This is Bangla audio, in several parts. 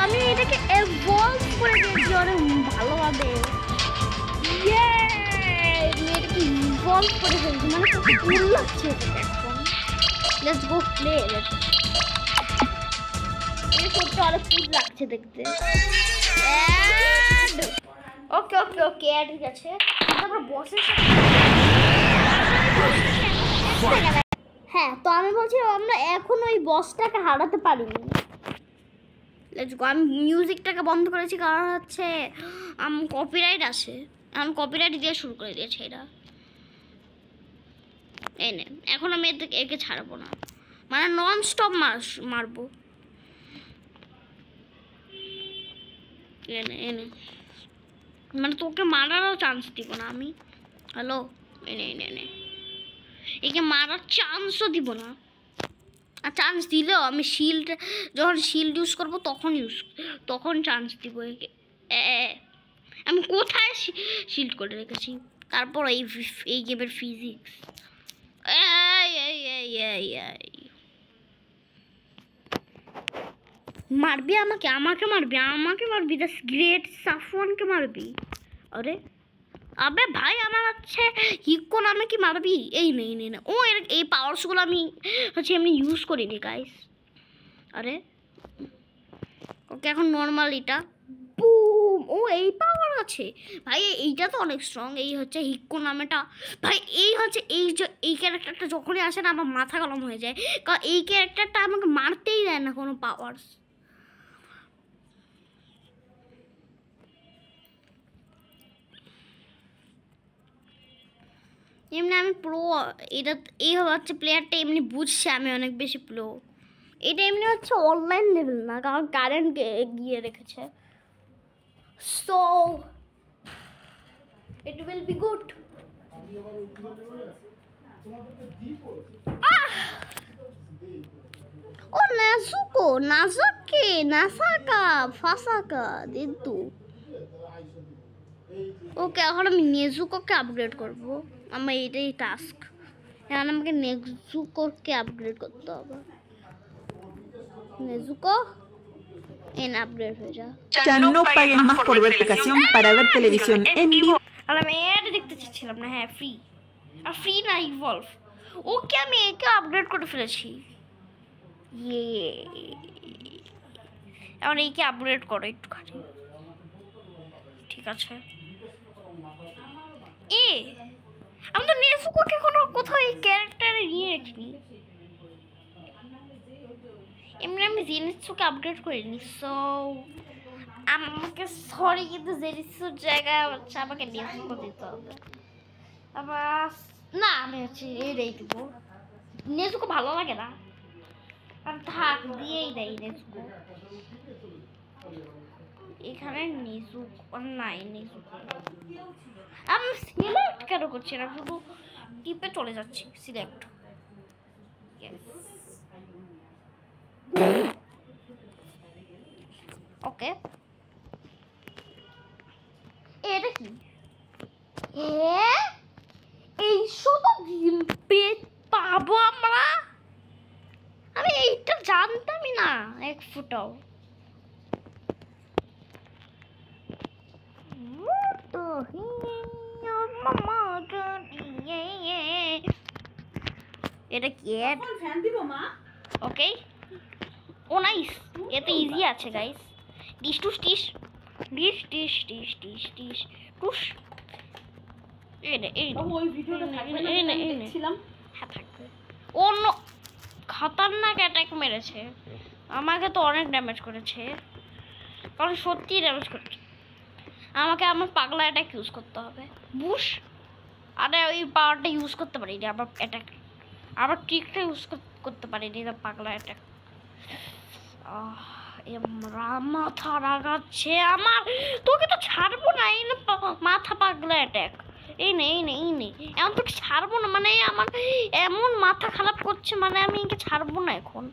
আমি এটাকে এভলভ করে দিয়েছি অনেক ভালোভাবে। এটাকে ইভলভ করে ফেলছি, মানে কত কুল লাগছে এখন। Let's go play. এটা সত্যি অনেক কুল লাগছে দেখতে। ওকে ওকে ওকে ঠিক আছে। তারপর বসের সাথে হ্যাঁ, তো আমি বলছি আমরা এখন ওই বসটাকে হারাতে পারিনি। Let's go. আমি মিউজিকটাকে বন্ধ করেছি কারণ হচ্ছে কপিরাইট আসে। আমি কপিরাইট দিয়ে শুরু করে দিয়েছি এটা। এই নে, এখন আমি একে ছাড়বো না, মানে নন স্টপ মারবো। এনে এনে মানে তোকে মারারও চান্স দিব না আমি। হ্যালো, এনে এনে এনে একে মারার চান্সও দিব না। আর চান্স দিলেও আমি যখন শিল্ড ইউজ করবো তখন চান্স দিব একে। আমি কোথায় শিল্ড করে রেখেছি? তারপর এই গেমের ফিজিক্স। মারবি আমাকে মারবি দ্য গ্রেট সাফওয়ানকে মারবি। আরে আবে ভাই, আমার হচ্ছে হিক্কো নামে কি মারবি? এই নেই না ও এই পাওয়ারসগুলো আমি হচ্ছে এমনি ইউজ করিনি গাইস। আরে ওকে, এখন নর্মাল এটা বুম। ও এই পাওয়ার আছে ভাই, এইটা তো অনেক স্ট্রং। এই হচ্ছে হিক্কো নামেটা ভাই। এই হচ্ছে এই ক্যারেক্টারটা যখনই আসে না আমার মাথা গরম হয়ে যায়, কারণ এই ক্যারেক্টারটা আমাকে মারতেই দেয় না কোনো পাওয়ার্স। এমনি আমি প্রো। এটা এই হচ্ছে প্লেয়ারটা এমনি বুঝছে আমি অনেক বেশি প্রো। এটা এমনি হচ্ছে অনলাইন লেভেল না, কারণ কারেন্ট গিয়ে রেখেছে। So it will be good. Oh Nezuko নাসাকা ফাসাকা দিদু। ওকে, এখন আমি নেজুকোকে আপগ্রেড করব। আমার এটাই টাস্ক। এখন আমাকে নেজুকোকে আপগ্রেড করতে হবে। নেজুকো en upgrade হয়ে যা। Ya no pagues más por ver aplicación para ver televisión en vivo. আর আমি এটা দেখতে চাচ্ছিলাম না। হ্যাঁ, ফ্রি। আর ফ্রি না ইভলভ। ওকে, আমি একে আপগ্রেড করে ফেলেছি। এখন এইকে আপগ্রেড করো একটুখানি। ঠিক আছে। আমি তো নেজুকোকে কোথাও এই ক্যারেক্টারে নিয়ে রাখিনি। এমনি আমি জেনিৎসুকে আপগ্রেড করিনি। সো আমাকে সরি, কিন্তু জেনিৎসুর জায়গায় হচ্ছে আমাকে নেজুকো দিতে হবে। আবার না, আমি হচ্ছে এটাই দিব। নেজুকো ভালো লাগে না, আর থাক দিয়েই দেয় নেজুকো। এখানে নেজুকো নাই। নেজুকো আমি সিলেক্ট কেন করছি না, শুধু টিপে চলে যাচ্ছি সিলেক্ট। ওকে, এটা কি? এই শুধু পাবো আমরা? আমি এইটা জানতামই না এক ফুটাও। এটা কি? Okay, oh nice. এটা ইজি আছে গাইস। ডিশ টুস ডিশ ডিশ ডিশ ডিশ ডিশ ডিশ টুস। অন্য খতরনাক অ্যাটাক মেরেছে আমাকে, তো অনেক ড্যামেজ করেছে, কারণ সত্যি ড্যামেজ করেছে আমাকে। আমার পাগলা অ্যাটাক ইউজ করতে হবে। বুশ। আরে ওই পাওয়ারটা ইউজ করতে পারিনি, আবার অ্যাটাক, আবার ট্রিকটা ইউজ করতে পারিনি, পাগলা অ্যাটাক। মাথা রাগাচ্ছে আমার। তোকে তো ছাড়বো না। এই মাথা পাগলা অ্যাটাক। এই নে এমন তোকে ছাড়বো না, মানে আমার এমন মাথা খারাপ করছে, মানে আমি একে ছাড়বো না এখন।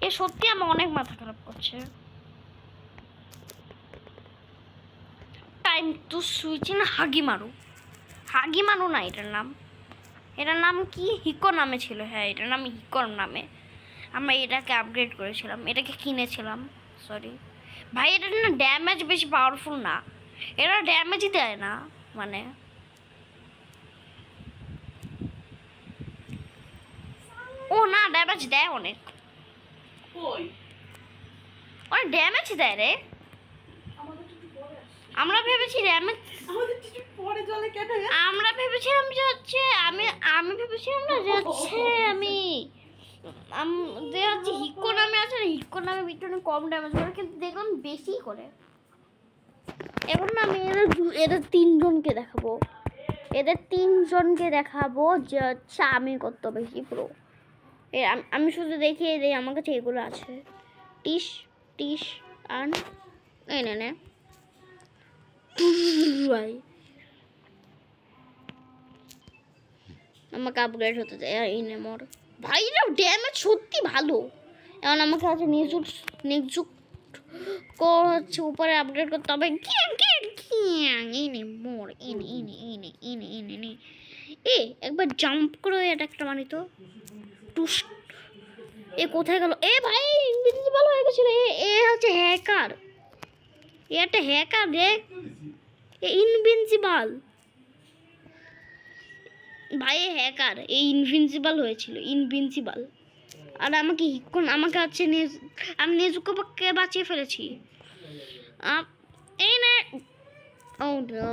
এ সত্যি আমার অনেক মাথা খারাপ করছে। টাইম টু সুইচ ইন হাগিমারু না, এটার নাম কি? হিকো নামে ছিল। হ্যাঁ, এটার নাম হিকোর নামে। আমরা এটাকে আপগ্রেড করেছিলাম, এটাকে কিনেছিলাম। সরি, ভাই এটা না ড্যামেজ বেশি পাওয়ারফুল না, এটা ড্যামেজই দেয় না, মানে ও না ড্যামেজ দেয় অনেক, অনেক ড্যামেজ দেয় রে। আমরা ভেবেছি ড্যামেজ, আমরা ভেবেছিলাম যে হচ্ছে আমি ভেবেছিলাম না যে হচ্ছে যে হচ্ছে হিক্কো নামে আছে না, হিক্কো নামে একটু কম ড্যামেজ করে, কিন্তু দেখলাম বেশি করে। এখন না আমি এদের তিনজনকে দেখাবো, এদের তিনজনকে দেখাবো যে হচ্ছে আমি কত বেশি প্রো। আমি শুধু দেখিয়ে দিই, আমার কাছে এগুলো আছে, টিস টিস আর এই নে ভাই আমাকে আপগ্রেড হতে দেয়, এই নে মর ভাই, এটা ড্যামেজ সত্যি ভালো। এখন আমাকে আছে নিযুক হচ্ছে উপরে আপগ্রেড করতে হবে। এনে মোর এনে একবার জাম্প করে একটা মানি তো টুস। এ কোথায় গেল? এ ভাই ইনভিজিবল হয়ে গেছিল। এ হচ্ছে হ্যাকার, এ একটা হ্যাকার রে, এ ইনভিনসিবল ভাই, হ্যাকার, এই ইনভিনসিবল হয়েছিল, ইনভিনসিবল। আর আমাকে আমাকে হচ্ছে আমি নেজুকোকে বাঁচিয়ে ফেলেছি। এই না, ও নো,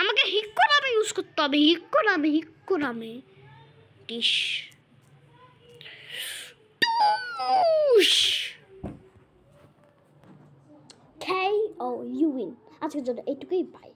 আমাকে হিক্কো নামে ইউজ করতে হবে, হিক্কো নামে টিস। KO, you win। আজকের জন্য এইটুকুই, বাই।